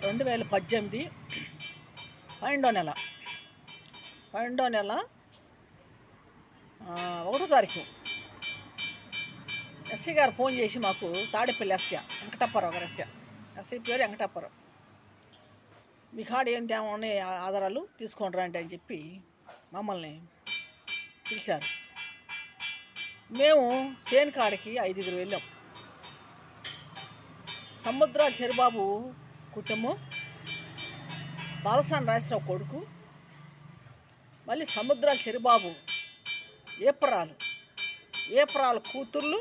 2018 12వ నెల 1వ తారీఖు ఎస్సీ గారు ఫోన్ చేసి మాకు తాడేపల్లి వెంకటప్పారావు గారు ఎస్సీ పేరు వెంకటప్పారావు, మీ కాడ ఏం తేమని ఆధారాలు తీసుకొని రండి అని చెప్పి మమ్మల్ని పిలిచారు. మేము సేన్ కాడికి 5గురు వెళ్ళాం. సముద్రాల చెరుబాబు కుటుంబం, బాలసాని రాజరావు కొడుకు, మళ్ళీ సముద్రాల చెరుబాబు ఏపరాలు కూతుర్లు,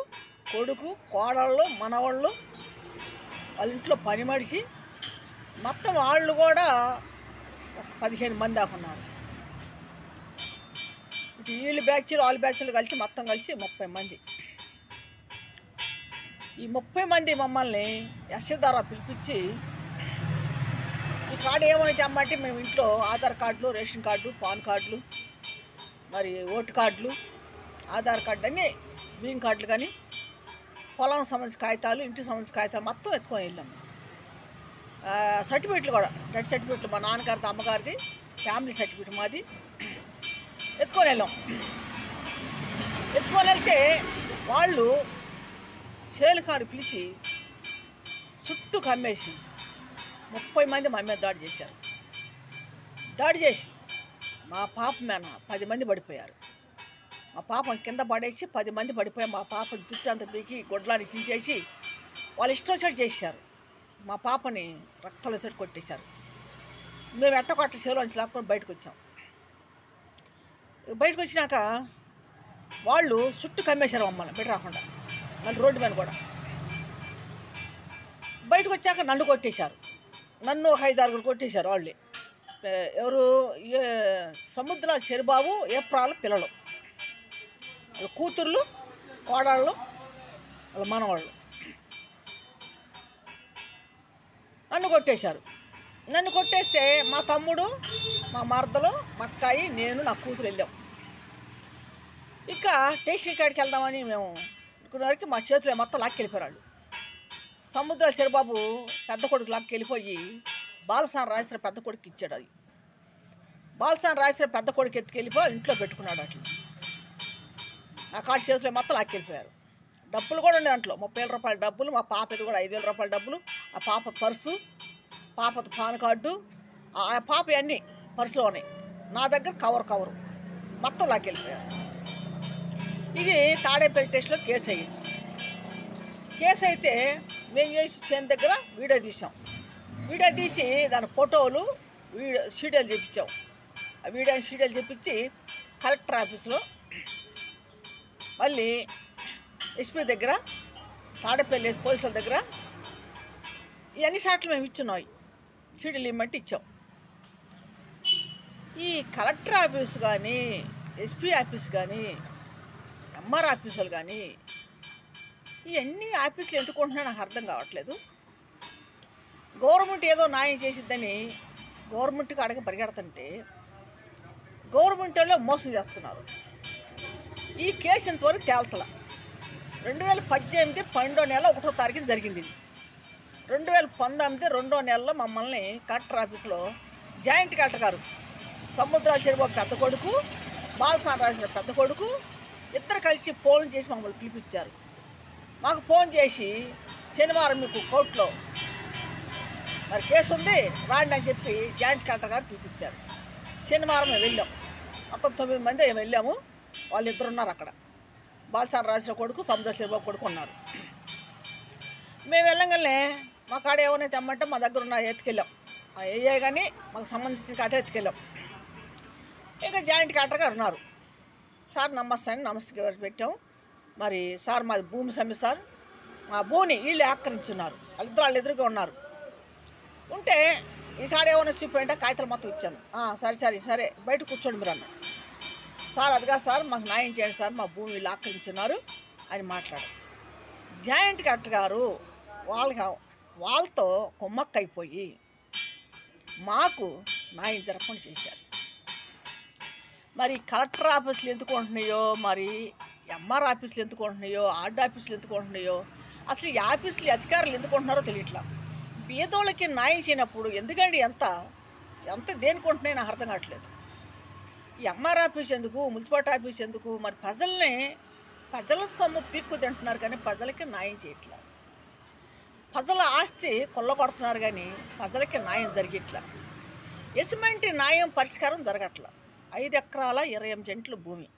కొడుకు, కోడళ్ళు, మనవాళ్ళు, వాళ్ళ ఇంట్లో పని మనిషి, మొత్తం వాళ్ళు కూడా 15 మంది దాకా ఉన్నారు. ఇటు వీళ్ళు బ్యాచ్లు వాళ్ళ బ్యాచ్లు కలిసి మొత్తం కలిసి 30 మంది. ఈ 30 మంది మమ్మల్ని ఎస్ఐ ద్వారా పిలిపించి, ఈ కార్డు ఏమైనా తెమ్మంటే మేము ఇంట్లో ఆధార్ కార్డులు, రేషన్ కార్డులు, పాన్ కార్డులు, మరి ఓటు కార్డులు, ఆధార్ కార్డు అన్నీ, బియ్యం కార్డులు కానీ, పొలం సంబంధించిన కాగితాలు, ఇంటికి సంబంధించిన కాగితాలు మొత్తం ఎత్తుకొని వెళ్ళాము. సర్టిఫికెట్లు కూడా, డెత్ సర్టిఫికెట్లు మా నాన్నగారిది, అమ్మగారిది, ఫ్యామిలీ సర్టిఫికెట్ మాది ఎత్తుకొని వెళ్ళాం. ఎత్తుకొని వెళ్తే వాళ్ళు సేలుకాడు పిలిచి చుట్టూ కమ్మేసి 30 మంది మా మీద దాడి చేశారు. దాడి చేసి మా పాప మీద 10 మంది పడిపోయారు. మా పాపను కింద పడేసి 10 మంది పడిపోయి మా పాపని జుట్టు అంతా పీకి గొడ్లాన్ని చించేసి వాళ్ళు ఇష్టం చెట్టు చేశారు. మా పాపని రక్తంలో చెట్టు కొట్టేశారు. మేము ఎట్టకొట్ట సేలోంచి లాక్కొని బయటకు వచ్చాం. బయటకు వచ్చినాక వాళ్ళు చుట్టూ కమ్మేశారు మమ్మల్ని బయట రాకుండా, మళ్ళీ రోడ్డు మీద కూడా. బయటకు వచ్చాక నన్ను కొట్టేశారు. నన్ను ఒక 5-6 కొట్టేశారు వాళ్ళే. ఎవరు? సముద్రాల చెరుబాబు ఏప్రాలు పిల్లలు, వాళ్ళ కూతుర్లు, కోడళ్ళు, వాళ్ళ మనవాళ్ళు నన్ను కొట్టేశారు. నన్ను కొట్టేస్తే మా తమ్ముడు, మా మరదలు, మా అక్కాయి, నేను, నా కూతురు వెళ్ళాం. ఇక స్టేషన్ కాడికి వెళ్దామని మేము ఇక్కడికి మా చేతులు మొత్తం లాక్కెళ్ళిపోయారు వాళ్ళు. సముద్రాల చెరుబాబు పెద్ద కొడుకు లాక్కెళ్ళిపోయి బాలసాని రాజేశ్వర పెద్ద కొడుకు ఇచ్చాడు. అది బాలసాని రాజేశ్వర పెద్ద కొడుకు ఎత్తుకెళ్ళిపోయి ఇంట్లో పెట్టుకున్నాడు. అట్లా ఆ కాడి చేతులు మొత్తం లాక్కెళ్ళిపోయారు. డబ్బులు కూడా ఉండే దాంట్లో 30,000 రూపాయల డబ్బులు, మా పాపది కూడా 5,000 రూపాయల డబ్బులు, ఆ పాప పర్సు, పాప పాన్ కార్డు, ఆ పాప అన్నీ పర్సులో ఉన్నాయి. నా దగ్గర కవరు మొత్తం లాక్కెళ్ళిపోయారు. ఇది తాడేపల్లి స్టేషన్లో కేసు అయ్యింది. కేసు అయితే మేము చేసి చేను దగ్గర వీడియో తీసాం. వీడియో తీసి దాని ఫోటోలు సీడీలు చెప్పించాం. ఆ వీడియో సీడీలు చెప్పించి కలెక్టర్ ఆఫీస్లో, మళ్ళీ ఎస్పీ దగ్గర, తాడేపల్లి పోలీసుల దగ్గర ఇవన్నీ షాట్లు మేము ఇచ్చున్నాయి. సీడీలు ఇమ్మంటే ఇచ్చాం. ఈ కలెక్టర్ ఆఫీస్ కానీ, ఎస్పీ ఆఫీస్ కానీ, ఎంఆర్ ఆఫీసులు కానీ, ఇవన్నీ ఆఫీసులు ఎందుకుంటున్నా నాకు అర్థం కావట్లేదు. గవర్నమెంట్ ఏదో న్యాయం చేసిద్దని గవర్నమెంట్కి అడగ పరిగెడుతుంటే గవర్నమెంట్ వాళ్ళు మోసం చేస్తున్నారు. ఈ కేసు ఇంతవరకు తేల్చల. 2018 12వ నెల 1వ తారీఖున జరిగింది. 2019 2వ నెలలో మమ్మల్ని కలెక్టర్ ఆఫీసులో జాయింట్ కలెక్టర్ గారు సముద్రాల చెరుబాబు పెద్ద కొడుకు, బాలసాని రాజేశ్వర పెద్ద కొడుకు ఇద్దరు కలిసి ఫోన్ చేసి మమ్మల్ని పిలిపించారు. మాకు ఫోన్ చేసి శనివారం మీకు కోర్టులో మరి కేసు ఉంది రాండి అని చెప్పి జాయింట్ కలెక్టర్ గారు పిలిపించారు. శనివారం మేము వెళ్ళాం. మొత్తం 9 మంది వెళ్ళాము. వాళ్ళు ఇద్దరు ఉన్నారు అక్కడ. బాలసాని రాజేశ్వర కొడుకు, సముద్రాల చెరుబాబు కొడుకు ఉన్నారు. మేము వెళ్ళంగానే మా కాడ ఏమైనా తెమ్మంటే మా దగ్గర ఉన్న ఎత్తుకెళ్ళాం. అయ్యే కానీ మాకు సంబంధించిన కథ ఎత్తుకెళ్ళాం. ఇంకా జాయింట్ కలెక్టర్ గారు ఉన్నారు. సార్ నమస్తే అని నమస్తే పెట్టాం. మరి సార్ మాది భూమి సమ్మె సార్, మా భూమిని వీళ్ళు ఆక్రమించున్నారు. వాళ్ళు ఎదురుగా ఉన్నారు. ఉంటే ఈ కాడ ఏమైనా చూపించంటే కాగితాలు మొత్తం ఇచ్చాను. సరే బయట కూర్చోండి మీరు అన్నారు. సార్ అదిగా సార్ మాకు న్యాయం చేయండి సార్, మా భూమి వీళ్ళు ఆక్రమించున్నారు అని మాట్లాడారు. జాయింట్ కలెక్టర్ గారు వాళ్ళతో కొమ్మక్కైపోయి మాకు న్యాయం జరగకుండా చేశారు. మరి కలెక్టర్ ఆఫీసులు ఎందుకు ఉంటున్నాయో, మరి ఎంఆర్ ఆఫీసులు ఎందుకు ఉంటున్నాయో, ఆర్డీ ఆఫీసులు ఎందుకు ఉంటున్నాయో, అసలు ఈ ఆఫీసులు అధికారులు ఎందుకు ఉంటున్నారో తెలియట్లా. బీదోళ్ళకి న్యాయం చేయనప్పుడు ఎందుకండి ఎంత ఎంత దేనికుంటున్నాయి నాకు అర్థం కావట్లేదు. ఈ ఎంఆర్ ఆఫీస్ ఎందుకు, మున్సిపాలిటీ ఆఫీస్ ఎందుకు? మరి ప్రజల సొమ్ము పీక్కు తింటున్నారు కానీ ప్రజలకి న్యాయం చేయట్లేదు. ప్రజల ఆస్తి కొల్లగొడుతున్నారు కానీ ప్రజలకి న్యాయం జరగట్లా. ఎటువంటి న్యాయం పరిష్కారం జరగట్లా. 5 ఎకరాల 28 సెంట్లు భూమి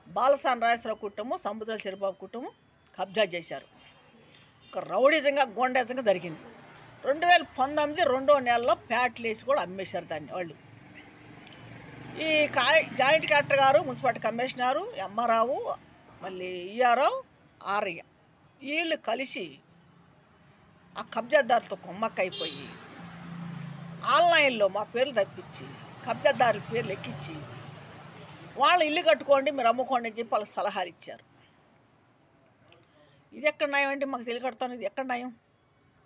బాలసాని రాజేశ్వరరావు కుటుంబం, సముద్రాల చిరబాబు కుటుంబం కబ్జా చేశారు. ఒక రౌడీజంగా గోండేజంగా జరిగింది. 2019 2వ నెలలో ప్యాట్లు వేసి కూడా అమ్మేశారు దాన్ని వాళ్ళు. ఈ జాయింట్ కలెక్టర్ గారు, మున్సిపాలిటీ కమిషనరు, ఎంఆర్ఆవు, మళ్ళీ ఈఆర్ఓ, ఆర్ఐ వీళ్ళు కలిసి ఆ కబ్జాదారులతో కుమ్మక్కైపోయి ఆన్లైన్లో మా పేర్లు తప్పించి కబ్జాదారుల పేర్లు ఎక్కించి వాళ్ళు ఇల్లు కట్టుకోండి, మీరు అమ్ముకోండి అని చెప్పి వాళ్ళకి సలహాలు ఇచ్చారు. ఇది ఎక్కడ న్యాయం అంటే మాకు తెలియకడతాను. ఇది ఎక్కడ న్యాయం?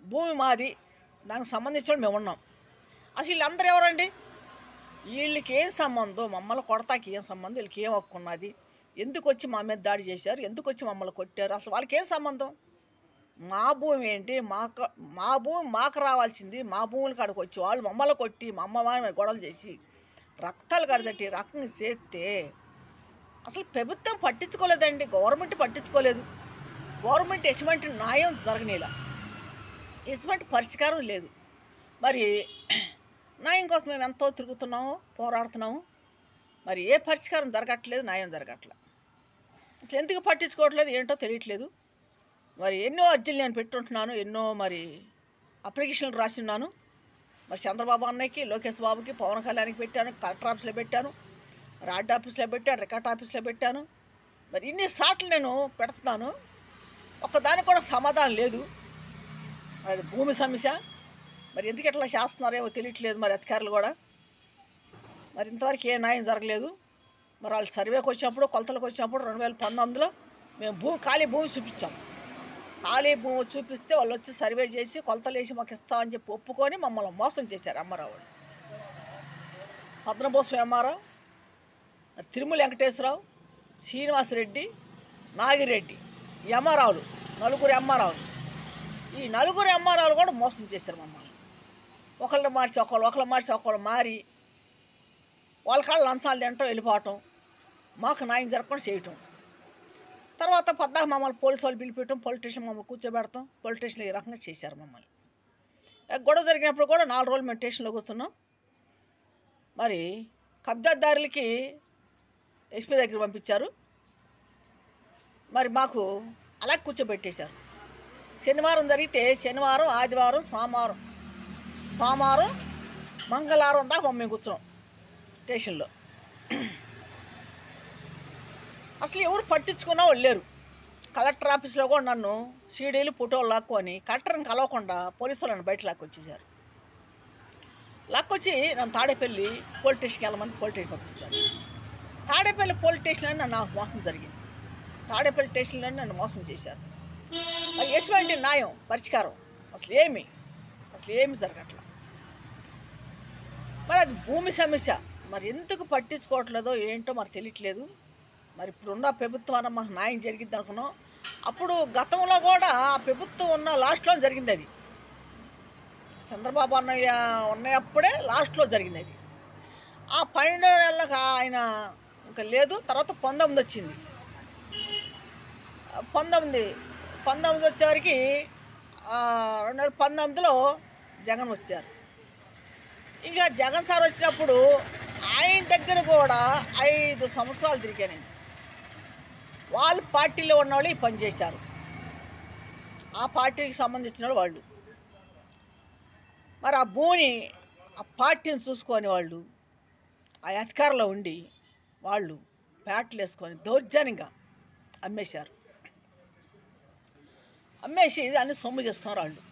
భూమి మాది, దానికి సంబంధించిన మేము ఉన్నాం. అసలు వీళ్ళందరూ ఎవరండి? వీళ్ళకి ఏం సంబంధం? మమ్మల్ని కొడతాకి ఏం సంబంధం? వీళ్ళకి ఏం హక్కు ఉన్నది? ఎందుకు వచ్చి మా మీద దాడి చేశారు? ఎందుకు వచ్చి మమ్మల్ని కొట్టారు? అసలు వాళ్ళకి ఏం సంబంధం? మా భూమి ఏంటి? మా భూమి మాకు రావాల్సింది. మా భూముల కాడికి వచ్చి వాళ్ళు మమ్మల్ని కొట్టి మా అమ్మ గొడవలు చేసి రక్తాలు కడదట్టి రకంగా చేస్తే అసలు ప్రభుత్వం పట్టించుకోలేదండి. గవర్నమెంట్ పట్టించుకోలేదు. గవర్నమెంట్ ఎటువంటి న్యాయం జరగనేలా, ఎటువంటి పరిష్కారం లేదు. మరి న్యాయం కోసం మేము ఎంతో తిరుగుతున్నాము, పోరాడుతున్నాము. మరి ఏ పరిష్కారం జరగట్లేదు, న్యాయం జరగట్లేదు. అసలు ఎందుకు పట్టించుకోవట్లేదు ఏంటో తెలియట్లేదు. మరి ఎన్నో అర్జీలు నేను పెట్టుంటున్నాను, ఎన్నో మరి అప్లికేషన్లు రాసిన్నాను. మరి చంద్రబాబు అన్నయ్యకి, లోకేష్ బాబుకి, పవన్ కళ్యాణ్కి పెట్టాను, కలెక్టర్ ఆఫీస్లో పెట్టాను, రాడ్ ఆఫీస్లో పెట్టాను, రికార్డ్ ఆఫీస్లో పెట్టాను. మరి ఇన్నిసార్లు నేను పెడుతున్నాను, ఒక్కదానికి కూడా సమాధానం లేదు. అది భూమి సమస్య. మరి ఎందుకు ఇట్లా చేస్తున్నారేమో తెలియట్లేదు మరి అధికారులు కూడా. మరి ఇంతవరకు ఏ న్యాయం జరగలేదు. మరి వాళ్ళు సర్వేకి వచ్చినప్పుడు, కొలతలకు వచ్చినప్పుడు 2019లో మేము ఖాళీ భూమి చూపించాం. ఖాళీ భూమి చూపిస్తే వాళ్ళు వచ్చి సర్వే చేసి కొలతలు వేసి మాకు ఇస్తామని చెప్పి ఒప్పుకొని మమ్మల్ని మోసం చేశారు ఎంఆర్ఆవు. పద్మభూషం ఎంఆర్ఆవు, తిరుమల వెంకటేశ్వరరావు, శ్రీనివాసరెడ్డి, నాగిరెడ్డి ఎంఆర్ఆవులు, 4 ఎంఆర్ఆవులు. ఈ 4 ఎంఆర్ఆవులు కూడా మోసం చేశారు మమ్మల్ని. ఒకళ్ళు మార్చి ఒకళ్ళు మారి వాళ్ళ కాళ్ళు లంచాలు తినటం, వెళ్ళిపోవటం, మాకు న్యాయం జరగకుండా చేయటం. తర్వాత పద్దాక మమ్మల్ని పోలీసు వాళ్ళు పిలిపించడం, పోలీస్ స్టేషన్ మమ్మల్ని కూర్చోబెడతాం. పోలీస్ స్టేషన్లో ఈ రకంగా చేశారు మమ్మల్ని. గొడవ జరిగినప్పుడు కూడా 4 రోజులు మేము స్టేషన్లో కూర్చున్నాం. మరి కబ్జాదారులకి ఎస్పీ దగ్గర పంపించారు. మరి మాకు అలా కూర్చోబెట్టేశారు. శనివారం జరిగితే శనివారం, ఆదివారం, సోమవారం, మంగళవారం దాకా మేము కూర్చున్నాం స్టేషన్లో. అసలు ఎవరు పట్టించుకున్నా వాళ్ళు లేరు. కలెక్టర్ ఆఫీస్లో కూడా నన్ను సీడీలు ఫోటోలు లాక్కొని కలెక్టర్ని కలవకుండా పోలీసులు నన్ను బయట లాక్కొచ్చేసారు. లాక్కొచ్చి నన్ను తాడేపల్లి పోలీస్ స్టేషన్కి వెళ్ళమని పోలీస్ స్టేషన్ పంపించారు. తాడేపల్లి పోలీస్ స్టేషన్లో నాకు మోసం జరిగింది. తాడేపల్లి స్టేషన్లో నన్ను మోసం చేశారు. మరి ఎటువంటి న్యాయం, పరిష్కారం అసలు ఏమి జరగట్లేదు. మరి అది భూమి సమస్య. మరి ఎందుకు పట్టించుకోవట్లేదో ఏంటో మరి తెలియట్లేదు. మరి ఇప్పుడున్న ప్రభుత్వం అన్న మాకు న్యాయం జరిగింది అనుకున్నాం. అప్పుడు గతంలో కూడా ఆ ప్రభుత్వం ఉన్న లాస్ట్లో జరిగింది. అది చంద్రబాబు అన్నయ్య ఉన్నప్పుడే లాస్ట్లో జరిగింది. అది ఆ 12 నెలలకు ఆయన ఇంకా లేదు. తర్వాత 19 వచ్చింది. 19 వచ్చేవారికి 2019లో జగన్ వచ్చారు. ఇంకా జగన్ సార్ వచ్చినప్పుడు ఆయన దగ్గర కూడా 5 సంవత్సరాలు తిరిగా నేను. వాళ్ళ పార్టీలో ఉన్నవాళ్ళు ఈ పని చేశారు. ఆ పార్టీకి సంబంధించిన వాళ్ళు. మరి ఆ భూమిని, ఆ పార్టీని చూసుకొని వాళ్ళు ఆ అధికారంలో ఉండి వాళ్ళు ప్యాట్లు వేసుకొని దౌర్జన్యంగా అమ్మేశారు. అమ్మేసి దాన్ని సొమ్ము చేస్తున్నారు వాళ్ళు.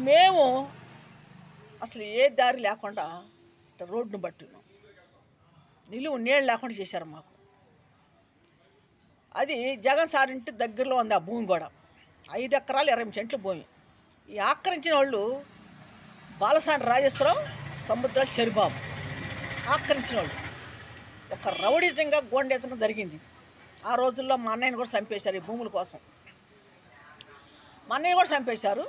మేము అసలు ఏ దారి లేకుండా రోడ్డును పట్టున్నాం. నీళ్ళు లేకుండా చేశారు మాకు. అది జగన్ సార్ ఇంటి దగ్గరలో ఉంది ఆ భూమి కూడా. 5 ఎకరాలు 20 సెంట్లు భూమి. ఈ ఆక్రమించిన వాళ్ళు బాలసాని రాజేశ్వరరావు, సముద్రాల చిరబాబు ఆక్రమించిన వాళ్ళు. ఒక రౌడీజంగా గోండేజంగా జరిగింది. ఆ రోజుల్లో మా అన్నయ్యని కూడా చంపేశారు ఈ భూముల కోసం. మా అన్నయ్య కూడా చంపేశారు.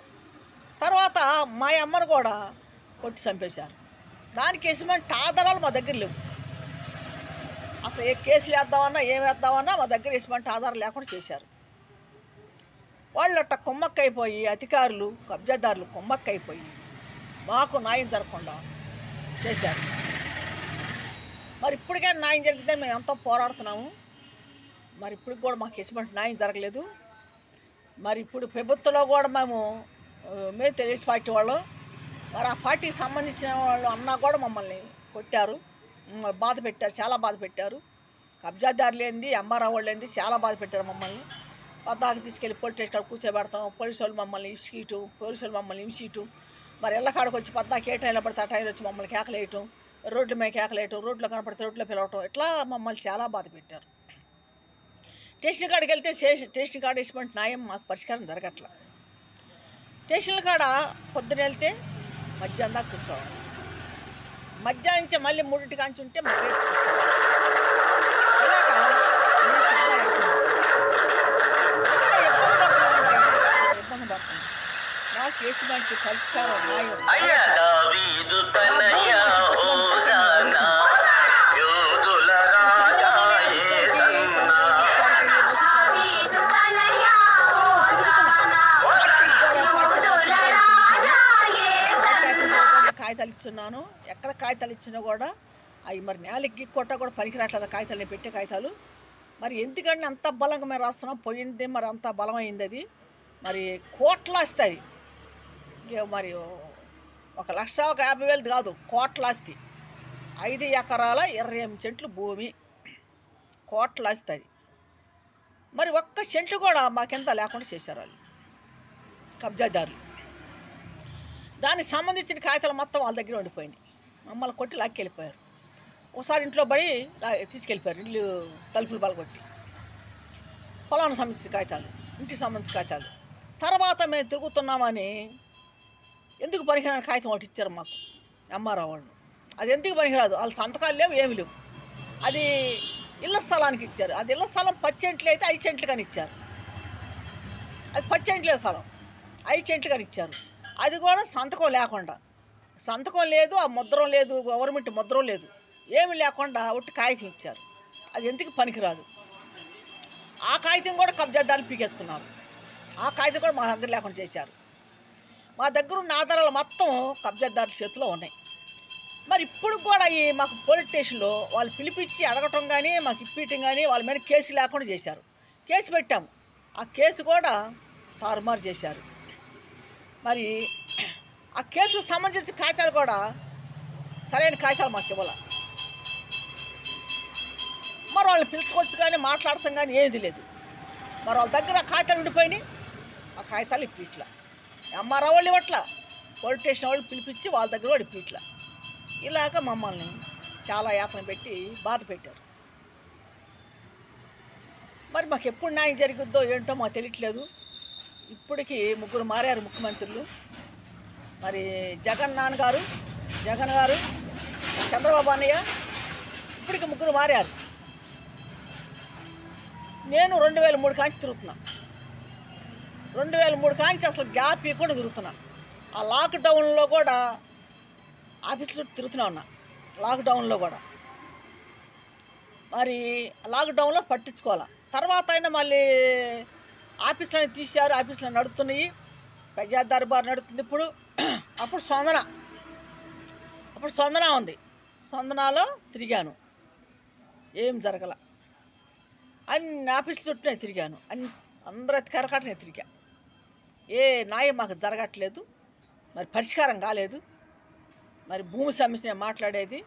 తర్వాత మా అమ్మను కూడా కొట్టి చంపేశారు. దానికి ఎటువంటి ఆధారాలు మా దగ్గర లేవు. అసలు ఏ కేసులు వేద్దామన్నా ఏం వేద్దామన్నా మా దగ్గర ఎటువంటి ఆధారాలు లేకుండా చేశారు. వాళ్ళు అట్ట కొమ్మక్కైపోయి, అధికారులు కబ్జాదారులు కొమ్మక్కైపోయి మాకు న్యాయం జరగకుండా చేశారు. మరి ఇప్పటికే న్యాయం జరిగితే మేము ఎంతో పోరాడుతున్నాము. మరి ఇప్పటికి కూడా మాకు ఎటువంటి న్యాయం జరగలేదు. మరి ఇప్పుడు ప్రభుత్వంలో కూడా మేము తెలుగు పార్టీ వాళ్ళు, మరి ఆ పార్టీకి సంబంధించిన వాళ్ళు అన్నా కూడా మమ్మల్ని కొట్టారు, బాధ పెట్టారు, చాలా బాధ పెట్టారు. కబ్జాదారులు ఏంది, ఎంఆర్ఆర్ వాళ్ళు ఏంది చాలా బాధ పెట్టారు మమ్మల్ని. పద్దాకి తీసుకెళ్ళి పోలీస్ స్టేషన్ కూర్చోబెడతాం, పోలీసు వాళ్ళు మమ్మల్ని హింసీయటం, మరి ఇళ్ళకాడికి వచ్చి పద్దాకి ఏ టైంలో పడితే ఆ టైంలో వచ్చి మమ్మల్ని కేకలేయటం, రోడ్ల మీద కేకలేయటం, రోడ్లో కనపడితే రోడ్లో పిలవటం, ఇట్లా మమ్మల్ని చాలా బాధ పెట్టారు. స్టేషన్ కాడికి వెళ్తే స్టేషన్ కాడ ఎటువంటి న్యాయం మాకు పరిష్కారం జరగట్ల. స్టేషన్ల కాడ పొద్దున వెళ్తే మధ్యాహ్నం దాకా కూర్చోవాలి, మధ్యాహ్నం నుంచి మళ్ళీ 3 కాంచి ఉంటే మరి రేపు కూర్చోవాలి. ఇలాగా మేము చాలా ఎంత ఇబ్బంది పడుతున్నామంటే అంత ఇబ్బంది పడుతున్నాం. మాకు ఎటువంటి పరిష్కారం న్యాయం కాగితాలు ఇచ్చున్నాను. ఎక్కడ కాగితాలు ఇచ్చినా కూడా అవి మరి నేలకి కొట్ట కూడా పనికిరాట్లేదు. కాగితాలు నేను పెట్టే కాగితాలు మరి ఎందుకంటే అంత బలంగా మేము రాస్తున్నాం. పోయింది మరి అంత బలమైంది. అది మరి కోట్ల ఆస్తి, మరి 1,50,000 కాదు, కోట్ల ఆస్తి. 5 ఎకరాల 28 సెంట్లు భూమి, కోట్ల ఆస్తి అది. మరి ఒక్క సెంటు కూడా మాకెంత లేకుండా చేశారు వాళ్ళు కబ్జాదారులు. దానికి సంబంధించిన కాగితాలు మొత్తం వాళ్ళ దగ్గర ఉండిపోయినాయి. మమ్మల్ని కొట్టి లాక్కెళ్ళిపోయారు. ఒకసారి ఇంట్లో పడి తీసుకెళ్ళిపోయారు, ఇల్లు తలుపులు బలగొట్టి. పొలానికి సంబంధించిన కాగితాలు, ఇంటికి సంబంధించిన కాగితాలు. తర్వాత మేము తిరుగుతున్నామని ఎందుకు పనికిరాని కాగితం ఒకటి ఇచ్చారు మాకు ఎంఆర్ఆర్ వాళ్ళు. అది ఎందుకు పనికిరాదు, వాళ్ళ సంతకాలు లేవు, ఏమి లేవు. అది ఇళ్ల స్థలానికి ఇచ్చారు. అది ఇళ్ల స్థలం 10 సెంట్లు అయితే 5 సెంట్లు కానీ ఇచ్చారు. అది 10 సెంట్ల స్థలం 5 సెంట్లు కానీ ఇచ్చారు. అది కూడా సంతకం లేకుండా, సంతకం లేదు, ఆ ముద్రం లేదు, గవర్నమెంట్ ముద్రం లేదు, ఏమి లేకుండా ఒట్టి కాగితం ఇచ్చారు. అది ఎందుకు పనికిరాదు. ఆ కాగితం కూడా కబ్జాదారులు పీకేసుకున్నారు. ఆ కాగితం కూడా మా దగ్గర లేకుండా చేశారు. మా దగ్గర ఉన్న ఆధారాలు మొత్తం కబ్జాదారుల చేతిలో ఉన్నాయి. మరి ఇప్పుడు కూడా ఈ మాకు పోలీస్ స్టేషన్లో వాళ్ళు పిలిపించి అడగటం కానీ మాకు ఇప్పించడం కానీ వాళ్ళ మీద కేసు లేకుండా చేశారు. కేసు పెట్టాము, ఆ కేసు కూడా తారుమారు చేశారు. మరి ఆ కేసుకు సంబంధించిన కాగితాలు కూడా సరైన కాగితాలు మాకు ఇవ్వాలి. మరి వాళ్ళని పిలుచుకోవచ్చు కానీ మాట్లాడతాం కానీ ఏది లేదు. మరి వాళ్ళ దగ్గర ఆ కాగితాలు ఉండిపోయినాయి, ఆ కాగితాలు ఇప్పిట్లా. ఎంఆర్ఆర్ వాళ్ళు ఇవ్వట్లా, పోలీస్ స్టేషన్ వాళ్ళు పిలిపించి వాళ్ళ దగ్గర కూడా ఇప్పిట్లా. ఇలాగ మమ్మల్ని చాలా యాతన పెట్టి బాధ పెట్టారు. మరి మాకు ఎప్పుడు న్యాయం జరుగుద్దో ఏంటో మాకు తెలియట్లేదు. ఇప్పటికీ 3 మారారు ముఖ్యమంత్రులు. మరి జగన్ గారు, చంద్రబాబు అన్నయ్య, ఇప్పటికి 3 మారారు. నేను 2003 కాంచి తిరుగుతున్నా. 2003 కాంచి అసలు గ్యాప్ కూడా తిరుగుతున్నా. ఆ లాక్డౌన్లో కూడా ఆఫీస్ చుట్టూ తిరుగుతూనే ఉన్నా. లాక్డౌన్లో కూడా మరి లాక్డౌన్లో పట్టించుకోవాలి. తర్వాత అయినా మళ్ళీ ఆఫీసులని తీశారు, ఆఫీసులో నడుస్తున్నాయి, ప్రజా దర్బార్ నడుస్తుంది ఇప్పుడు. అప్పుడు స్పందన ఉంది. స్పందనలో తిరిగాను, ఏం జరగల. అన్ని ఆఫీసు చుట్టూ తిరిగాను, అందరూ కరకటనే తిరిగా. ఏ న్యాయం మాకు జరగట్లేదు, మరి పరిష్కారం కాలేదు. మరి భూమి సమస్య మాట్లాడేది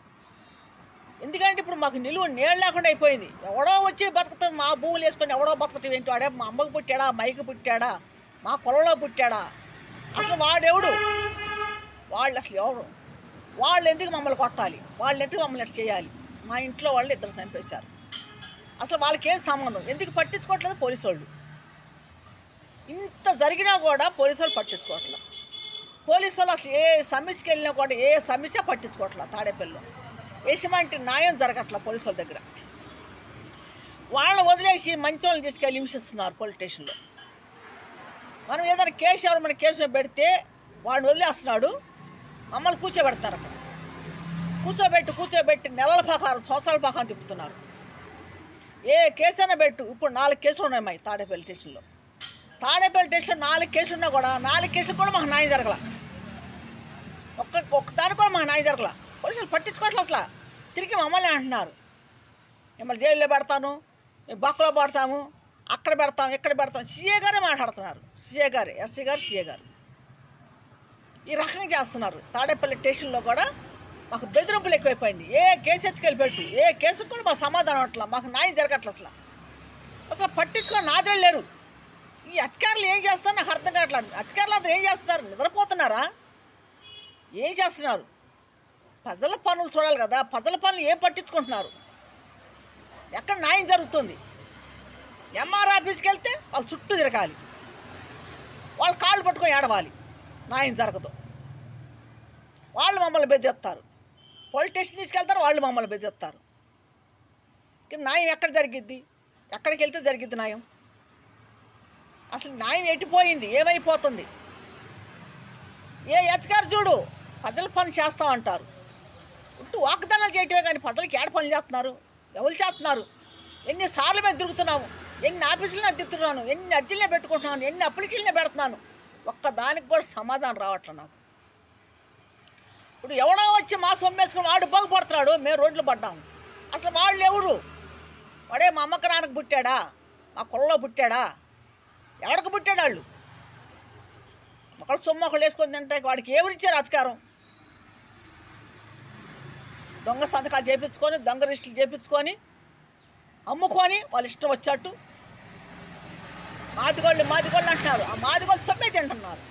ఎందుకంటే ఇప్పుడు మాకు నిలువ నీళ్ళు లేకుండా అయిపోయింది. ఎవడో వచ్చి బతుకుతాం, మా భూములు వేసుకొని ఎవడో బతుకుతాం ఏంటో. ఆడే మా అమ్మకు పుట్టాడా, మైకి పుట్టాడా, మా పొలంలో పుట్టాడా, అసలు వాడెవడు, వాళ్ళు అసలు ఎవరు, వాళ్ళు ఎందుకు మమ్మల్ని కొట్టాలి, వాళ్ళు ఎందుకు మమ్మల్ని ఎట్లా చేయాలి. మా ఇంట్లో వాళ్ళు 2 చంపేశారు. అసలు వాళ్ళకేం సంబంధం, ఎందుకు పట్టించుకోవట్లేదు పోలీసు వాళ్ళు. ఇంత జరిగినా కూడా పోలీసు వాళ్ళు పట్టించుకోవట్లేదు. పోలీసు వాళ్ళు అసలు ఏ సమస్యకి వెళ్ళినా కూడా ఏ సమస్య పట్టించుకోవట్లేదు. తాడేపల్లిలో ఎటువంటి న్యాయం జరగట్ల పోలీసు వాళ్ళ దగ్గర. వాళ్ళని వదిలేసి మంచి వాళ్ళని తీసుకెళ్ళి హింసిస్తున్నారు పోలీస్ స్టేషన్లో. మనం ఏదైనా కేసు ఎవరు మన కేసు పెడితే వాడిని వదిలేస్తున్నాడు, మమ్మల్ని కూర్చోబెడతారు. అక్కడ కూర్చోబెట్టి నెలల ప్రకారం సంవత్సరాల ప్రకారం తిప్పుతున్నారు. ఏ కేసు అయినా పెట్టు. ఇప్పుడు 4 కేసులు ఉన్నాయి మా తాడేపల్లి స్టేషన్లో. తాడేపల్లి స్టేషన్లో 4 కేసులు ఉన్నా కూడా 4 కేసులు కూడా మాకు న్యాయం జరగల. ఒక్క దానికి కూడా మాకు న్యాయం జరగల. పోలీసులు పట్టించుకోవట్లే అసలు. తిరిగి మమ్మల్ని అంటున్నారు, మిమ్మల్ని జైల్లో పెడతాను, మేము బక్కలో పడతాము, అక్కడ పెడతాం, ఇక్కడ పెడతాం. సీఏ గారే మాట్లాడుతున్నారు. సీఏ గారు, ఎస్సీ గారు, సీఏ గారు ఈ రకంగా చేస్తున్నారు. తాడేపల్లి స్టేషన్లో కూడా మాకు బెదిరింపులు ఎక్కువైపోయింది. ఏ కేసు ఎత్తుకెళ్ళి పెట్టు, ఏ కేసుకు కూడా మాకు సమాధానం అట్లా, మాకు న్యాయం జరగట్లే. అసలు పట్టించుకొని నాదులు లేరు. ఈ అధికారులు ఏం చేస్తారో నాకు అర్థం కావట్లేదు. అధికారులు అందరూ ఏం చేస్తున్నారు? నిద్రపోతున్నారా? ఏం చేస్తున్నారు? ప్రజల పనులు చూడాలి కదా. ప్రజల పనులు ఏం పట్టించుకుంటున్నారు? ఎక్కడ న్యాయం జరుగుతుంది? ఎంఆర్ ఆఫీస్కి వెళ్తే వాళ్ళు చుట్టూ తిరగాలి, వాళ్ళు కాళ్ళు పట్టుకొని ఏడవాలి, న్యాయం జరగదు. వాళ్ళు మమ్మల్ని బెదిరిస్తారు. పోలీస్ స్టేషన్ తీసుకెళ్తారు, వాళ్ళు మమ్మల్ని బెదిరిస్తారు. న్యాయం ఎక్కడ జరిగిద్ది? ఎక్కడికి వెళ్తే జరిగిద్ది న్యాయం? అసలు న్యాయం ఎట్టిపోయింది, ఏమైపోతుంది? ఏ అధికారి చూడు ప్రజల పని చేస్తామంటారు, ఇటు వాగ్దానాలు చేయటమే కానీ ప్రజలకి ఏడ పనులు చేస్తున్నారు? ఎవరు చేస్తున్నారు? ఎన్నిసార్లు మీద తిరుగుతున్నాము, ఎన్ని ఆఫీసులు మీద తిరుగుతున్నాను, ఎన్ని అర్జీలనే పెట్టుకుంటున్నాను, ఎన్ని అప్లికేషన్లే పెడుతున్నాను, ఒక్కదానికి కూడా సమాధానం రావట్లేదు నాకు. ఇప్పుడు ఎవడో వచ్చి మా సొమ్మేసుకుని వాడు బాగుపడుతున్నాడు, మేము రోడ్లు పడ్డాము. అసలు వాళ్ళు ఎవరు? వాడే మా అమ్మకి నాన్నకు పుట్టాడా? మా కొల్లో పుట్టాడా? ఎవరికి పుట్టాడు? వాళ్ళు ఒకళ్ళు సొమ్ము ఒకళ్ళు వేసుకొని తింటే వాడికి ఎవరిచ్చారు అధికారం? దొంగ సంతకాలు చేయించుకొని, దొంగ రిజిస్టులు చేయించుకొని అమ్ముకొని వాళ్ళు ఇష్టం వచ్చేట్టు మాదిగోళ్ళు అంటున్నారు. ఆ మాదిగోళ్ళు సొమ్మే తింటున్నారు.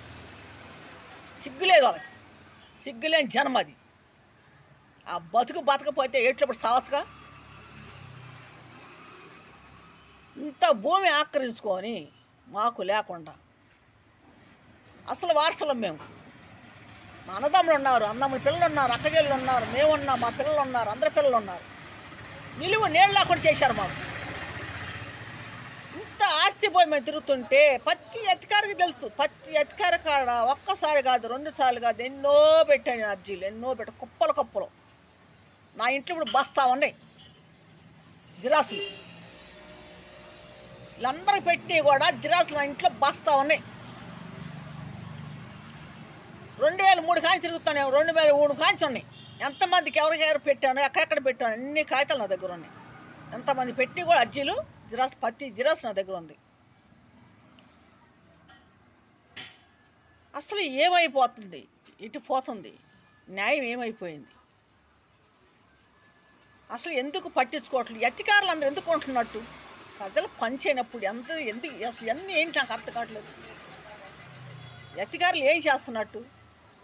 సిగ్గులేదు వాళ్ళకి, సిగ్గులేని జన్మ అది. ఆ బతకపోతే ఏట్లప్పుడు సావచ్చుగా. ఇంత భూమి ఆక్రమించుకొని మాకు లేకుండా అసలు వారసులం మేము. మా అన్నదమ్ములు ఉన్నారు, అన్నదమ్ముల పిల్లలు ఉన్నారు, అక్కజల్లు ఉన్నారు, మేమున్నాం, మా పిల్లలు ఉన్నారు, అందరి పిల్లలు ఉన్నారు. నిలువు నీళ్ళు లేకుండా చేశారు మాకు. ఇంత ఆస్తి పోయి మేము తిరుగుతుంటే ప్రతి అధికారికి తెలుసు. ప్రతి అధికారి కాడ ఒక్కసారి కాదు, 2 సార్లు కాదు, ఎన్నో పెట్టాను అర్జీలు, ఎన్నో కుప్పలు. నా ఇంట్లో ఇప్పుడు బస్తా ఉన్నాయి జిరాసులు. వీళ్ళందరికి పెట్టి కూడా జిరాసులు నా ఇంట్లో బస్తా ఉన్నాయి. 2003 కాంచి తిరుగుతాను, 2003 కాంచి ఉన్నాయి. ఎంతమందికి ఎవరికెవరు పెట్టాను, ఎక్కడెక్కడ పెట్టాను, అన్ని కాగితాలు నా దగ్గర ఉన్నాయి. ఎంతమంది పెట్టి కూడా అర్జీలు జిరాస్, ప్రతి జిరాస్ నా దగ్గర ఉంది. అసలు ఏమైపోతుంది? ఇటు పోతుంది న్యాయం, ఏమైపోయింది? అసలు ఎందుకు పట్టించుకోవట్లేదు? అధికారులు అందరూ ఎందుకు ఉంటున్నట్టు? ప్రజలు పనిచేయనప్పుడు ఎందుకు అసలు అన్నీ ఏంటి నాకు అర్థం కావట్లేదు. అధికారులు ఏం చేస్తున్నట్టు?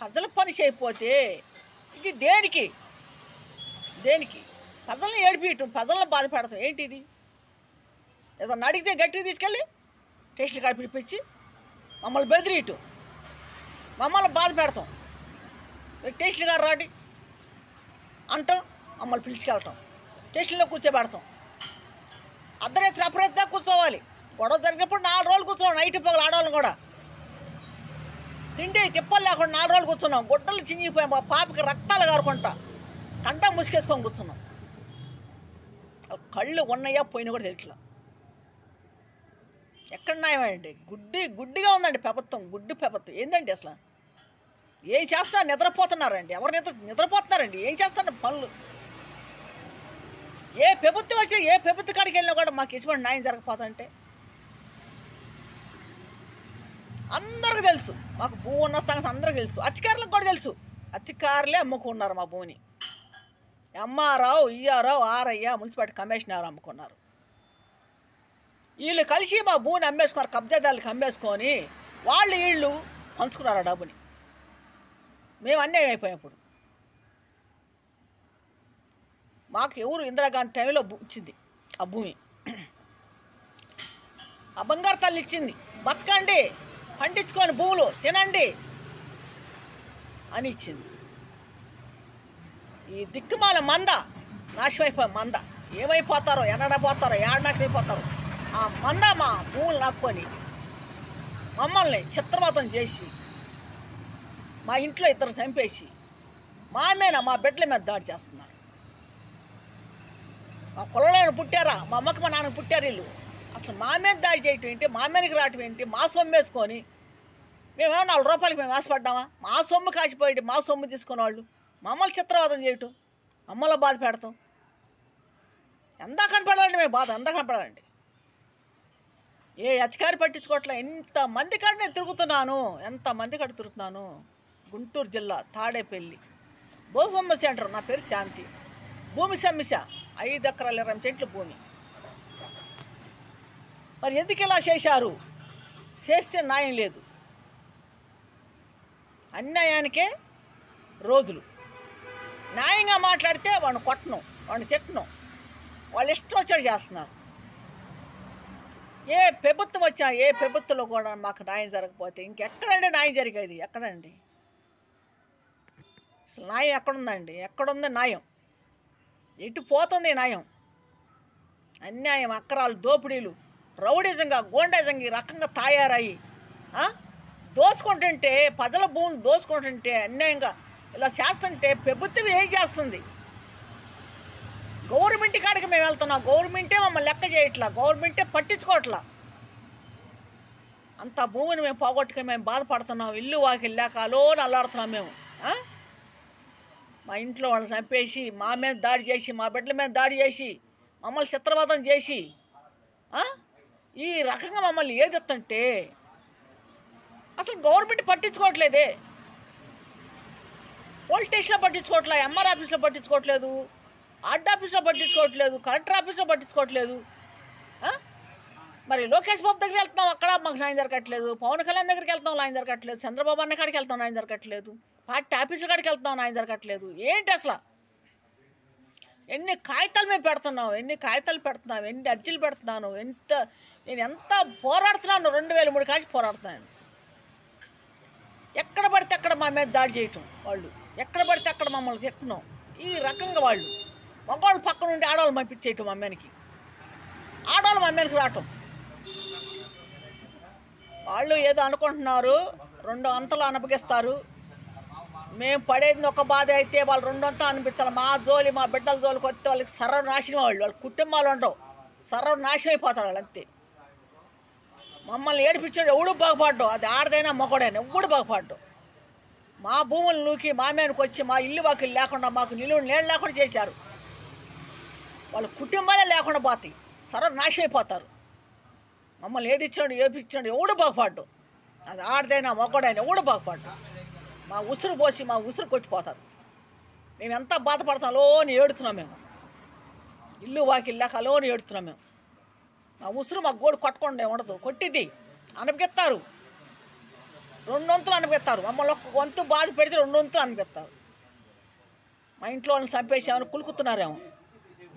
ప్రజల పని చేయకపోతే ఇది దేనికి? ప్రజల్ని ఏడిపియటం, ప్రజలను బాధ పెడతాం ఏంటి ఇది? ఏదన్నా అడిగితే గట్టిగా తీసుకెళ్ళి స్టేషన్ కాడ పిలిపించి మమ్మల్ని బెదిరియటం, మమ్మల్ని బాధ పెడతాం. స్టేషన్ గారు రాడి అంటాం, మమ్మల్ని పిలుచుకెళ్ళటం, స్టేషన్లో కూర్చోబెడతాం. అర్ధరాత్రి అపరాత్రిగా కూర్చోవాలి. గొడవ జరిగినప్పుడు 4 రోజులు కూర్చున్నాం, నైట్ పగలు ఆడవాళ్ళం కూడా. తిండి తిప్పలు లేకుండా 4 రోజులు కూర్చున్నాం. గుడ్డలు చింగిపోయాం, మా పాపకి రక్తాలు గారుకుంటా కంటా ముసుకేసుకొని కూర్చున్నాం. కళ్ళు ఉన్నాయా పోయినా కూడా తెలియట్లా. ఎక్కడ న్యాయమండి? గుడ్డిగా ఉందండి ప్రభుత్వం, గుడ్డి ప్రభుత్వం ఏందండి అసలు? ఏం చేస్తున్నారు? నిద్రపోతున్నారండి. ఎవరు నిద్రపోతున్నారండి? ఏం చేస్తున్నారు పనులు? ఏ ప్రభుత్వం వచ్చినా, ఏ ప్రభుత్వ కాడికి వెళ్ళినా కూడా మాకు ఎటువంటి న్యాయం జరగకపోతుంటే అందరికీ తెలుసు. మాకు భూమి ఉన్న సంగతి అందరికీ తెలుసు, అధికారులకు కూడా తెలుసు. అధికారులే అమ్ముకున్నారు మా భూమిని. MRO, ERO, RI, municipality commissioner అమ్ముకున్నారు. వీళ్ళు కలిసి మా భూమిని అమ్మేసుకున్నారు, కబ్జాదారులకు అమ్మేసుకొని వీళ్ళు పంచుకున్నారు ఆ డబ్బుని. మేము అన్యాయం అయిపోయాం. ఇప్పుడు మాకు ఎవరు ఇందిరాగాంధీ టైంలో ఇచ్చింది ఆ భూమి, ఆ బంగారు తల్లి ఇచ్చింది. బతకండి, పండించుకొని భూములు తినండి అని ఇచ్చింది. ఈ దిక్కుమాల మంద నాశమైపోయి మంద ఏమైపోతారో, ఎన్నడపోతారో, ఏడ నాశమైపోతారో. ఆ మంద మా భూములు లాక్కొని మమ్మల్ని చిత్రవతం చేసి మా ఇంట్లో ఇద్దరు చంపేసి మా బిడ్డల మీద దాడి చేస్తున్నారు. మా కులంలో పుట్టారా, మా అమ్మకి మా నాన్నకి పుట్టారు వీళ్ళు. అసలు మా మీద దాడి చేయటం ఏంటి, మా మీదకి రావటం ఏంటి? మా సొమ్ము వేసుకొని మేమేమో 4 రూపాయలకి మేము ఆశపడ్డామా? మా సొమ్ము కాసిపోయి మా సొమ్ము తీసుకునే వాళ్ళు మమ్మల్ని చిత్రవాదం చేయటం, మమ్మల్ని బాధ పెడతాం. ఎంత కనపడాలండి మేము బాధ, ఎంత కనపడాలండి? ఏ అధికారి పట్టించుకోవట్లే. ఎంతమంది కాడ నేను తిరుగుతున్నాను, ఎంతమంది కాడ తిరుగుతున్నాను. గుంటూరు జిల్లా తాడేపల్లి భూస్వామ్య సెంటర్. నా పేరు శాంతి. భూమి సమస్య 5 ఎకరాల 20 సెంట్లు భూమి. మరి ఎందుకు ఇలా చేశారు? చేస్తే న్యాయం లేదు. అన్యాయానికే రోజులు. న్యాయంగా మాట్లాడితే వాడిని కొట్టను, వాడిని తిట్టను, వాళ్ళు ఇష్టం వచ్చాడు చేస్తున్నారు. ఏ ప్రభుత్వం వచ్చినా, ఏ ప్రభుత్వంలో కూడా మాకు న్యాయం జరగకపోతే ఇంకెక్కడండి న్యాయం జరిగేది? ఎక్కడండి? అసలు న్యాయం ఎక్కడుందండి? ఎక్కడుంది న్యాయం? ఎటు పోతుంది న్యాయం? అన్యాయం, అక్రాలు, దోపిడీలు, రౌడిజంగా, గోండాజంగా ఈ రకంగా తయారయ్యి దోచుకుంటుంటే, ప్రజల భూములు దోచుకుంటుంటే, అన్యాయంగా ఇలా చేస్తుంటే ప్రభుత్వం ఏం చేస్తుంది? గవర్నమెంట్ కాడికి మేము వెళ్తున్నాం, గవర్నమెంటే మమ్మల్ని లెక్క చేయట్లా, గవర్నమెంటే పట్టించుకోవట్లా. అంత భూమిని మేము పోగొట్టుకుని మేము బాధపడుతున్నాం. ఇల్లు వాకిలు లేక అలోని అల్లాడుతున్నాం మేము. మా ఇంట్లో వాళ్ళని చంపేసి, మా మీద దాడి చేసి, మా బిడ్డల మీద దాడి చేసి, మమ్మల్ని చిత్రవతం చేసి ఈ రకంగా మమ్మల్ని ఏదెత్తంటే అసలు గవర్నమెంట్ పట్టించుకోవట్లేదే. పోలీస్ స్టేషన్లో పట్టించుకోవట్లే, ఎంఆర్ ఆఫీస్లో పట్టించుకోవట్లేదు, ఆర్డీ ఆఫీస్లో పట్టించుకోవట్లేదు, కలెక్టర్ ఆఫీస్లో పట్టించుకోవట్లేదు. మరి లోకేష్ బాబు దగ్గరికి వెళ్తున్నాం, అక్కడ మాకు న్యాయం జరగట్లేదు. పవన్ కళ్యాణ్ దగ్గరికి వెళ్తాం, న్యాయం జరగట్లేదు. చంద్రబాబు అన్న కాడికి వెళ్తాం, న్యాయం జరగట్లేదు. పార్టీ ఆఫీసుల కాడికి వెళ్తాం, న్యాయం జరగట్లేదు. ఏంటి అసలు? ఎన్ని కాగితాలు మేము పెడుతున్నాం, ఎన్ని అర్జీలు పెడుతున్నాను, నేను ఎంత పోరాడుతున్నాను. 2003 కాచి పోరాడుతున్నాను. ఎక్కడ పడితే అక్కడ మా మీద దాడి చేయటం, వాళ్ళు ఎక్కడ పడితే అక్కడ మమ్మల్ని తిట్టడం, ఈ రకంగా వాళ్ళు మగవాళ్ళు పక్క నుండి ఆడవాళ్ళు పంపించేయటం, ఆడవాళ్ళు మమ్మీకి రావటం. వాళ్ళు ఏదో అనుకుంటున్నారు, 2 అంతలు అనుభవిస్తారు. మేము పడేది ఒక బాధ అయితే వాళ్ళు 2 అంతలు అనిపించాలి. మా జోలి, మా బిడ్డల జోలికి వస్తే వాళ్ళకి సర్వనాశనం, వాళ్ళ కుటుంబాలు ఉండవు, సర్వనాశనం అయిపోతారు వాళ్ళు. అంతే. మమ్మల్ని ఏడిపించాడు ఎవడు బాగుపడ్డు, అది ఆడదైనా మొగడైనా ఎవడు బాగుపడ్డు. మా భూములు నూకి మా మీదకి వచ్చి మా ఇల్లు వాకిలు లేకుండా, మాకు నిలువు నీళ్ళు లేకుండా చేశారు. వాళ్ళ కుటుంబాలే లేకుండా పోతాయి, సర్వనాశనం అయిపోతారు. మమ్మల్ని ఏది ఇచ్చాడు, ఏపిచ్చాడు ఎవడు బాగుపడ్డు, అది ఆడదైనా మొగడైనా ఎవడు బాగుపడ్డు. మా ఉసురు పోసి మా ఉసురు కొట్టిపోతారు. మేము ఎంత బాధపడతాం, లోని ఏడుతున్నాం. మేము ఇల్లు వాకిలు లేక లోని ఏడుతున్నాం. మేము మా ఉసురు మా గోడు కొట్టకుండా ఉండదు, కొట్టిద్ది, అనిపిస్తారు. 2 వంతులు అనిపిస్తారు. మమ్మల్ని 1 వంతు బాధ పెడితే 2 వంతులు అనిపిస్తారు. మా ఇంట్లో వాళ్ళని చంపేసామని కులుకుతున్నారేమో,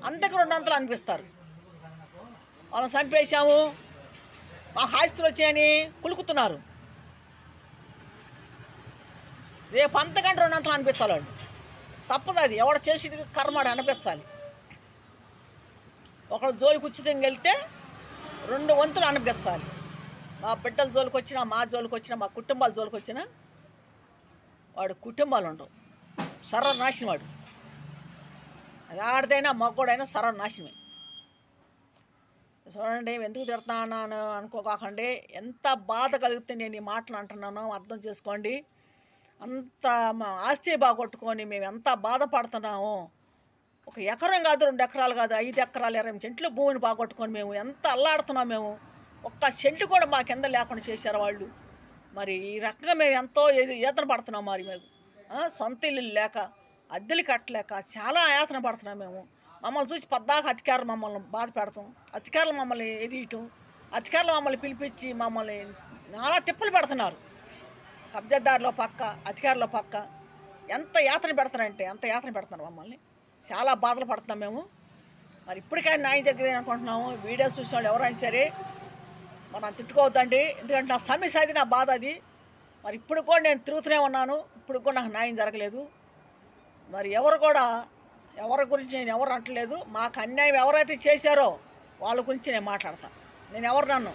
అంతకు 2 వంతులు అనిపిస్తారు. వాళ్ళని చంపేసాము, మా ఆస్తులు వచ్చాయని కులుకుతున్నారు. రేపు అంతకంటే 2 వంతులు అనిపించాలి వాళ్ళు. తప్పదు, అది ఎవడ చేసి కర్మాడు అనిపించాలి. ఒకళ్ళు జోలికి ఉచితంగా వెళ్తే 2 వంతులు అనిపించాలి. మా బిడ్డల జోలికి వచ్చినా, మా జోలికి వచ్చినా, మా కుటుంబాల జోలికి వచ్చినా వాడు కుటుంబాలు ఉండవు, సర్వనాశనం వాడు. అది ఆడదైనా మగోడైనా సర్వనాశనమే. చూడండి, ఎందుకు తిడతాను అనుకోకండి. ఎంత బాధ కలిగితే నేను ఈ మాటలు అంటున్నానో అర్థం చేసుకోండి. అంత మా ఆస్తి బాగొట్టుకొని మేము ఎంత బాధపడుతున్నామో. 1 ఎకరం కాదు, 2 ఎకరాలు కాదు, 5 ఎకరాలు 20 సెంట్లు భూమిని బాగొట్టుకొని మేము ఎంత అల్లాడుతున్నాం. మేము 1 సెంటు కూడా మా కింద లేకుండా చేశారు వాళ్ళు. మరి ఈ రకంగా మేము ఎంతో యాతన పడుతున్నాం. మరి మేము సొంత ఇల్లు లేక, అద్దెలు కట్టలేక చాలా యాతన పడుతున్నాం. మేము మమ్మల్ని చూసి పద్దాక అధికారులు మమ్మల్ని బాధ పెడతాం, అధికారులు మమ్మల్ని ఎదియటం, అధికారులు మమ్మల్ని పిలిపించి మమ్మల్ని నానా తిప్పలు పెడుతున్నారు. కబ్జాదారులో పక్క, అధికారుల పక్క ఎంత యాతన పెడతారంటే అంత యాతన పెడుతున్నారు మమ్మల్ని. చాలా బాధలు పడుతున్నాం మేము. మరి ఇప్పటికైనా న్యాయం జరిగింది అనుకుంటున్నాము. వీడియోస్ చూసిన వాళ్ళు ఎవరైనా సరే మనం తిట్టుకోవద్దండి, ఎందుకంటే నా సమస్య అది, నా బాధ అది. మరి ఇప్పుడు కూడా నేను తిరుగుతూనే ఉన్నాను, ఇప్పుడు కూడా నాకు న్యాయం జరగలేదు. మరి ఎవరి గురించి నేను ఎవరు అంటలేదు. మాకు అన్యాయం ఎవరైతే చేశారో వాళ్ళ గురించి నేను మాట్లాడతాను. నేను ఎవరు నన్ను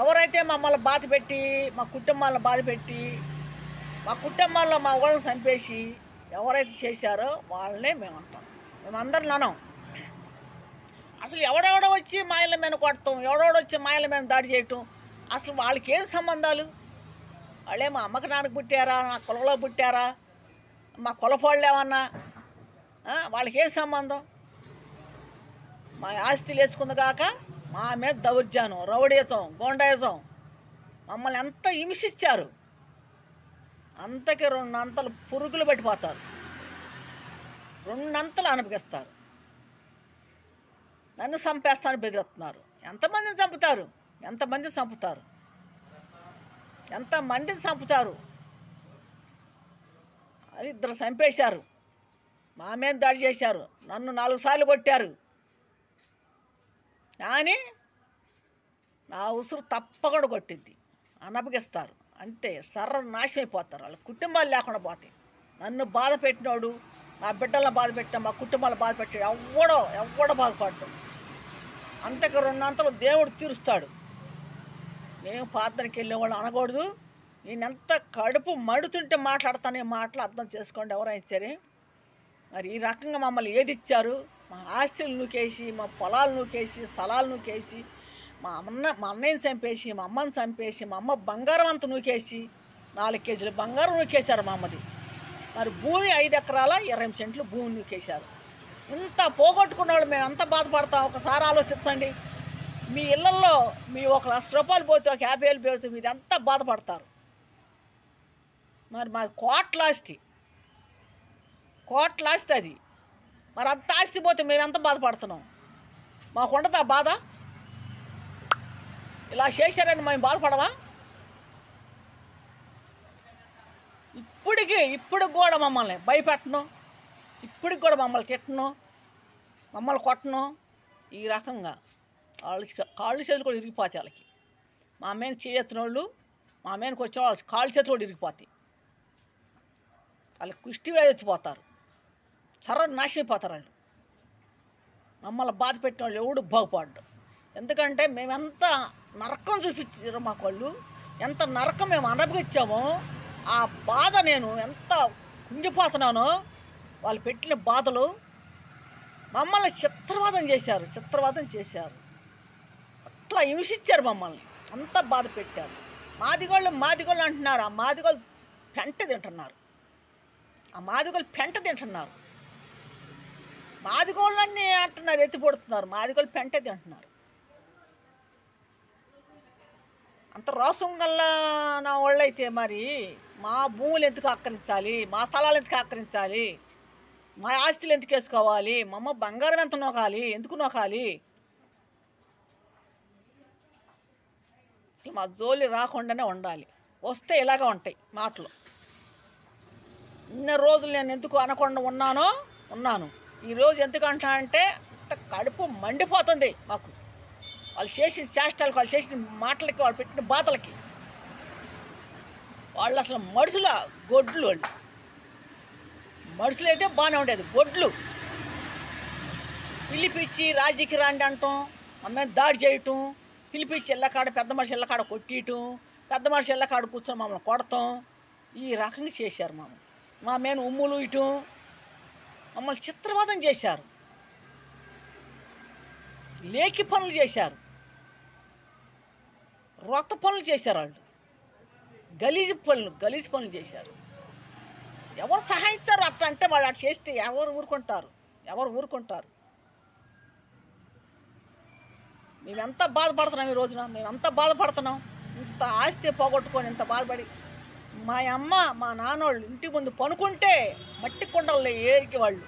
ఎవరైతే మమ్మల్ని బాధ పెట్టి మా కుటుంబాలను బాధ పెట్టి మా కుటుంబాల్లో మా వాళ్ళని చంపేసి ఎవరైతే చేశారో వాళ్ళనే మేము అంటాం. మేమందరం అనం. అసలు ఎవడెవడో వచ్చి మా ఇళ్ళ మీద కొడతాం, ఎవడెవడో వచ్చి మా ఇళ్ళ మీద దాడి చేయటం, అసలు వాళ్ళకి ఏం సంబంధాలు? వాళ్ళే మా అమ్మకి నాన్నకు పుట్టారా, నా కులంలో పుట్టారా, మా కులపోళ్ళు ఏమన్నా? వాళ్ళకి ఏం సంబంధం? మా ఆస్తి లేచుకుంది కాక మా మీద దౌర్జన్యం, రౌడీజం, గోండాయిజం మమ్మల్ని ఎంత హింసించారు. అంతకి 2 అంతలు పురుగులు పట్టిపోతారు, 2 అంతలు అనిపిస్తారు. నన్ను చంపేస్తాను బెదిరిస్తున్నారు. ఎంతమందిని చంపుతారు? ఎంతమందిని చంపుతారు? ఎంతమందిని చంపుతారు? అని 2 చంపేశారు. మా మీద దాడి చేశారు, నన్ను 4 సార్లు కొట్టారు. కానీ నా ఉసురు తప్పకుండా కొట్టిద్ది, అనపగిస్తారు. అంతే, సర్వనాశనం అయిపోతారు. వాళ్ళ కుటుంబాలు లేకుండా పోతాయి. నన్ను బాధ పెట్టినోడు, నా బిడ్డలను బాధ పెట్టిన, మా కుటుంబాలను బాధ పెట్టాడు ఎవడో బాధపడ్డాడు. అంతకు 2 అంతలు దేవుడు తీరుస్తాడు. మేము ప్రార్థనకి వెళ్ళేవాళ్ళు అనకూడదు. నేనెంత కడుపు మడుతుంటే మాట్లాడతానే మాటలు అర్థం చేసుకోండి ఎవరైనా సరే. మరి ఈ రకంగా మమ్మల్ని ఏది ఇచ్చారు? మా ఆస్తులు నూకేసి, మా పొలాలు నూకేసి, స్థలాలు నూకేసి, మా అన్నయ్యని చంపేసి, మా అమ్మని చంపేసి, మా అమ్మ బంగారం అంతా నూకేసి, 4 కేజీల బంగారం నూకేశారు మా అమ్మది. మరి భూమి 5 ఎకరాల 20 సెంట్లు భూమి నూకేశారు. ఇంత పోగొట్టుకున్న వాళ్ళు మేము ఎంత బాధపడతాం ఒకసారి ఆలోచించండి. మీ ఇళ్ళల్లో మీ 1 లక్ష రూపాయలు పోతే, 50,000 పోతే మీరు ఎంత బాధపడతారు? మరి మాది కోట్ల ఆస్తి అది. మరి అంత ఆస్తి పోతే మేము ఎంత బాధపడుతున్నాం? మాకు ఉండదు ఆ బాధ? ఇలా చేశారని మేము బాధపడమా? ఇప్పుడు కూడా మమ్మల్ని భయపెట్టను, ఇప్పటికి కూడా మమ్మల్ని తిట్టను, మమ్మల్ని కొట్టను. ఈ రకంగా కాళ్ళు చేతులు కూడా ఇరిగిపోతాయి వాళ్ళకి. మా మీద చేయెత్తిన వాళ్ళు, మా మీదకి వచ్చిన వాళ్ళు కాళ్ళు చేతులు కూడా ఇరిగిపోతాయి. వాళ్ళకి కుష్టి వ్యాధి వచ్చిపోతారు, సర్వనాశనం అయిపోతారు వాళ్ళు. మమ్మల్ని బాధ పెట్టిన వాళ్ళు ఎవడు బాగుపడ్డు. ఎందుకంటే మేమెంత నరకం చూపించారో మాకు వాళ్ళు, ఎంత నరకం మేము అనుభవించామో ఆ బాధ నేను ఎంత కుంగిపోతున్నానో. వాళ్ళు పెట్టిన బాధలు మమ్మల్ని చిత్రవాదం చేశారు. అట్లా హింసించారు మమ్మల్ని, అంత బాధ పెట్టారు. మాదిగోళ్ళు అంటున్నారు. ఆ మాదిగోళ్ళు పెంట తింటున్నారు. మాదిగోళ్ళన్నీ అంటున్నారు, ఎత్తిపడుతున్నారు. మాదిగోళ్ళు పెంట తింటున్నారు. అంత రోసం గల్ల నా వాళ్ళైతే మరి మా భూములు ఎందుకు ఆక్రమించాలి? మా స్థలాలు ఎందుకు ఆక్రమించాలి? మా ఆస్తులు ఎందుకు వేసుకోవాలి? మా అమ్మ బంగారం ఎంత నొకాలి? ఎందుకు నొకాలి? అసలు మా జోలి రాకుండానే ఉండాలి. వస్తే ఇలాగే ఉంటాయి మాటలు. ఇన్ని రోజులు నేను ఎందుకు అనకుండా ఉన్నాను. ఈరోజు ఎందుకు అంటా అంటే అంత కడుపు మండిపోతుంది మాకు. వాళ్ళు చేసిన చేష్టాలకు, వాళ్ళు చేసిన మాటలకి, వాళ్ళు పెట్టిన బాధలకి. వాళ్ళు అసలు గొడ్లు వాళ్ళు. మనుషులు అయితే బాగానే ఉండేది, గొడ్లు పిలిపించి రాజీకి రాండి అంటాం, అమ్మాయి దాడి చేయటం, పిలిపించి ఇళ్ళకాడ పెద్ద మనిషి ఇళ్ళకాడ కొట్టియటం, పెద్ద మనిషి ఇళ్ళకాడ కూర్చొని మమ్మల్ని కొడతాం. ఈ రకంగా చేశారు. మా మీద ఉమ్ములు ఇయటం, మమ్మల్ని చిత్రవాదం చేశారు, లేకి పనులు చేశారు, రొత్త పనులు చేశారు. వాళ్ళు గలీజు పనులు చేశారు. ఎవరు సహాయిస్తారు? అట్లా అంటే వాళ్ళు అట్లా చేస్తే ఎవరు ఊరుకుంటారు? మేమెంత బాధపడుతున్నాం ఈ రోజున, మేమెంత బాధపడుతున్నాం. ఇంత ఆస్తి పోగొట్టుకొని ఇంత బాధపడి, మా అమ్మ మా నాన్నోళ్ళు ఇంటి ముందు పనుకుంటే మట్టి కుండల్లో ఏరికి వాళ్ళు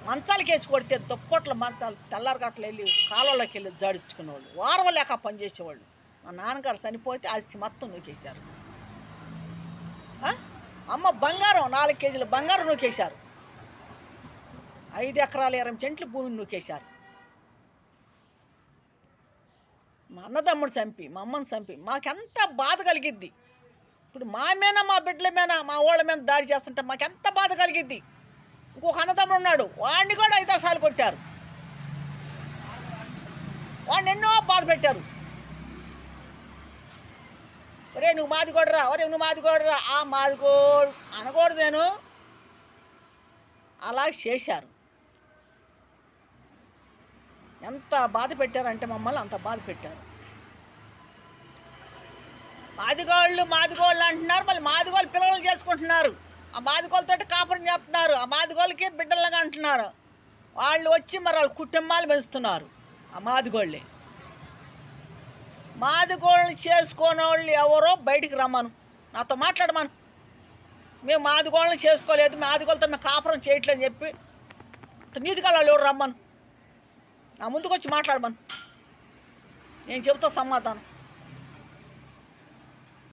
మంచాలకి వేసి కొడితే దుప్పట్ల మంచాలు తెల్లారగట్లు వెళ్ళి కాలువలోకి వెళ్ళి జాడించుకునేవాళ్ళు, వారం లేక పనిచేసేవాళ్ళు. మా నాన్నగారు చనిపోతే ఆస్తి మొత్తం నూకేశారు. అమ్మ బంగారం 4 కేజీల బంగారం నూకేశారు. 5 ఎకరాల 20 సెంట్లు భూమిని నూకేశారు. మా అన్నదమ్ముడు చంపి, మా అమ్మని చంపి మాకెంత బాధ కలిగిద్ది. ఇప్పుడు మా బిడ్డల మీద, మా వాళ్ళ మీద దాడి చేస్తుంటే మాకెంత బాధ కలిగిద్ది. ఇంకొక అన్నదమ్ముడు ఉన్నాడు, వాడిని కూడా 5-6 సార్లు కొట్టారు. వాడిని ఎన్నో బాధ పెట్టారు. ఒరే నువ్వు మాదిగోడరా, ఒరే నువ్వు మాదిగోడరా, ఆ మాదిగోడు అనకూడదు నేను. అలా చేశారు. ఎంత బాధ పెట్టారంటే మమ్మల్ని అంత బాధ పెట్టారు. మాదిగోళ్ళు అంటున్నారు, మళ్ళీ మాదిగోళ్ళు పిల్లలు చేసుకుంటున్నారు. ఆ మాదిగోళ్ళతో కాపురం చేస్తున్నారు. ఆ మాదిగోళ్ళకి బిడ్డలుగా అంటున్నారు. వాళ్ళు వచ్చి మరి వాళ్ళ కుటుంబాలు పెంచుతున్నారు. ఆ మాదిగోళ్ళే. మాదిగోళ్ళని చేసుకోని వాళ్ళు ఎవరో బయటికి రమ్మను, నాతో మాట్లాడమను. మేము మాదిగోళ్ళని చేసుకోలేదు, మాదిగోళ్ళతో మేము కాపురం చేయట్లేదని చెప్పి నీతిగా వాళ్ళు ఎవరు రమ్మను, నా ముందుకు వచ్చి మాట్లాడమను, నేను చెబుతా సమాధానం.